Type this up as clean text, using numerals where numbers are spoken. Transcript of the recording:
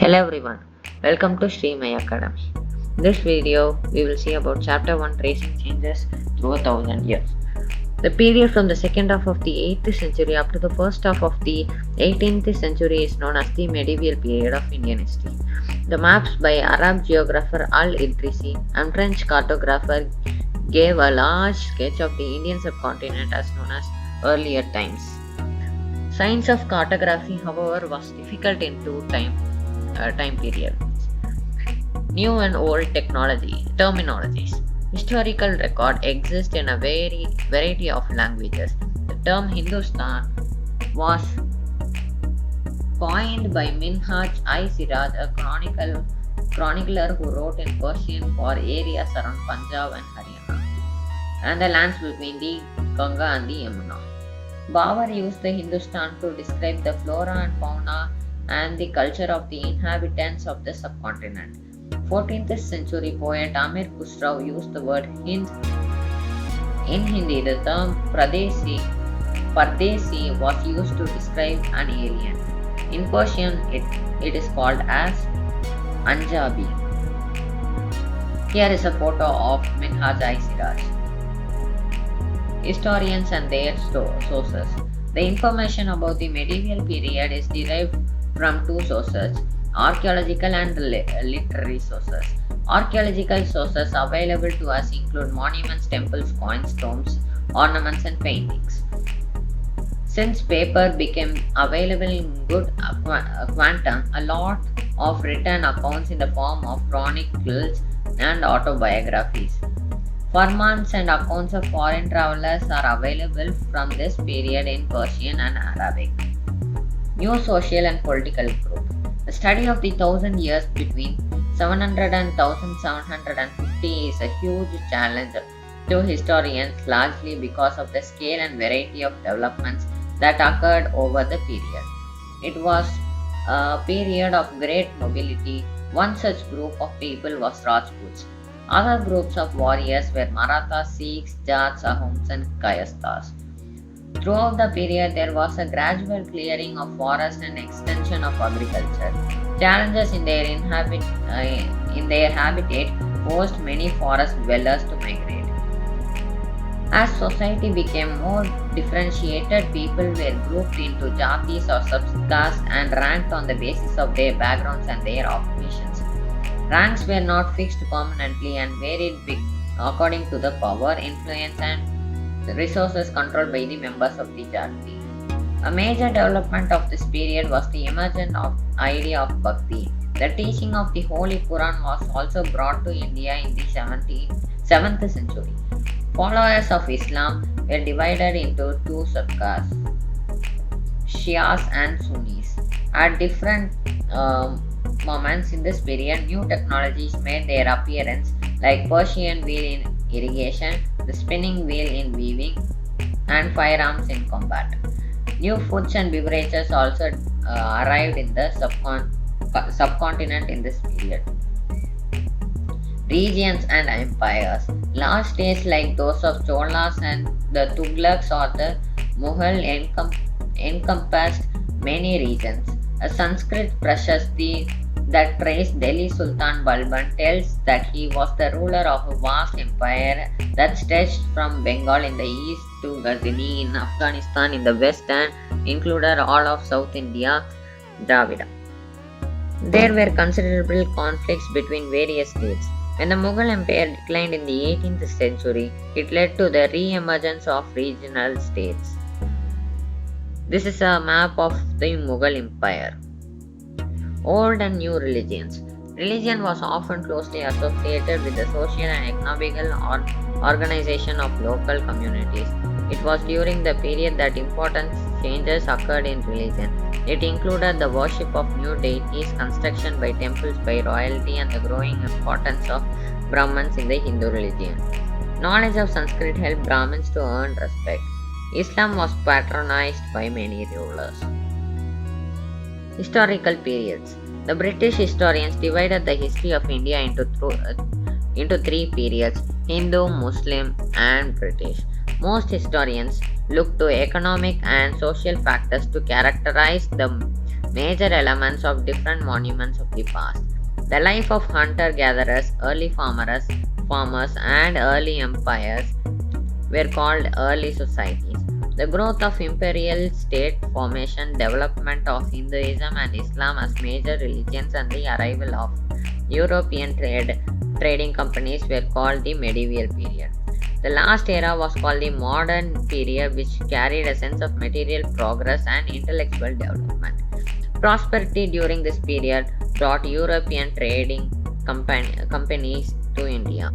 Hello everyone, welcome to SHRI.MYACADEMY. In this video, we will see about Chapter 1 Tracing Changes Through 1000 Years. The period from the second half of the 8th century up to the first half of the 18th century is known as the medieval period of Indian history. The maps by Arab geographer Al-Idrisi and French cartographer gave a large sketch of the Indian subcontinent as known as earlier times. Science of cartography, however, was difficult in time period. New and old terminologies. Historical record exists in a variety of languages. The term Hindustan was coined by Minhaj-i-Siraj, a chronicler who wrote in Persian for areas around Punjab and Haryana, and the lands between the Ganga and the Yamuna. Babar used the Hindustan to describe the flora and fauna and the culture of the inhabitants of the subcontinent. 14th century poet Amir Khusrau used the word Hind. In Hindi, the term Pardesi was used to describe an alien. In Persian, it is called as Anjabi. Here is a photo of Minhaj-i-Siraj. Historians and their sources. The information about the medieval period is derived from two sources: archaeological and literary sources. Archaeological sources available to us include monuments, temples, coins, tombs, ornaments, and paintings. Since paper became available in good quantum, a lot of written accounts in the form of chronicles and autobiographies. Farmans and accounts of foreign travelers are available from this period in Persian and Arabic. New social and political group. The study of the 1000 years between 700 and 1750 is a huge challenge to historians, largely because of the scale and variety of developments that occurred over the period. It was a period of great mobility. One such group of people was Rajputs. Other groups of warriors were Marathas, Sikhs, Jats, Ahoms, and Kayasthas. Throughout the period, there was a gradual clearing of forest and extension of agriculture. Challenges in their habitat forced many forest dwellers to migrate. As society became more differentiated, people were grouped into jatis or subcastes and ranked on the basis of their backgrounds and their occupations. Ranks were not fixed permanently and varied according to the power, influence, and the resources controlled by the members of the jati. A major development of this period was the emergence of the idea of bhakti. The teaching of the Holy Quran was also brought to India in the 7th century. Followers of Islam were divided into two subcastes, Shias and Sunnis. At different moments in this period, new technologies made their appearance, like Persian wheel in irrigation, the spinning wheel in weaving, and firearms in combat. New foods and beverages also arrived in the subcontinent in this period. Regions and empires. Large states like those of Cholas and the Tughlaqs or the Mughal encompassed many regions. A Sanskrit Prashasti that traced Delhi Sultan Balban tells that he was the ruler of a vast empire that stretched from Bengal in the east to Ghazni in Afghanistan in the west and included all of South India, Dravida. There were considerable conflicts between various states. When the Mughal Empire declined in the 18th century, it led to the re-emergence of regional states. This is a map of the Mughal Empire. Old and new religions. Religion was often closely associated with the social and economical organization of local communities. It was during the period that important changes occurred in religion. It included the worship of new deities, construction by temples by royalty, and the growing importance of Brahmins in the Hindu religion. Knowledge of Sanskrit helped Brahmins to earn respect. Islam was patronized by many rulers. Historical periods. The British historians divided the history of India into three periods: Hindu, Muslim, and British. Most historians look to economic and social factors to characterize the major elements of different monuments of the past. The life of hunter gatherers, early farmers, and early empires were called early societies. The growth of imperial state formation, development of Hinduism and Islam as major religions, and the arrival of European trading companies were called the medieval period. The last era was called the modern period, which carried a sense of material progress and intellectual development. Prosperity during this period brought European trading companies to India.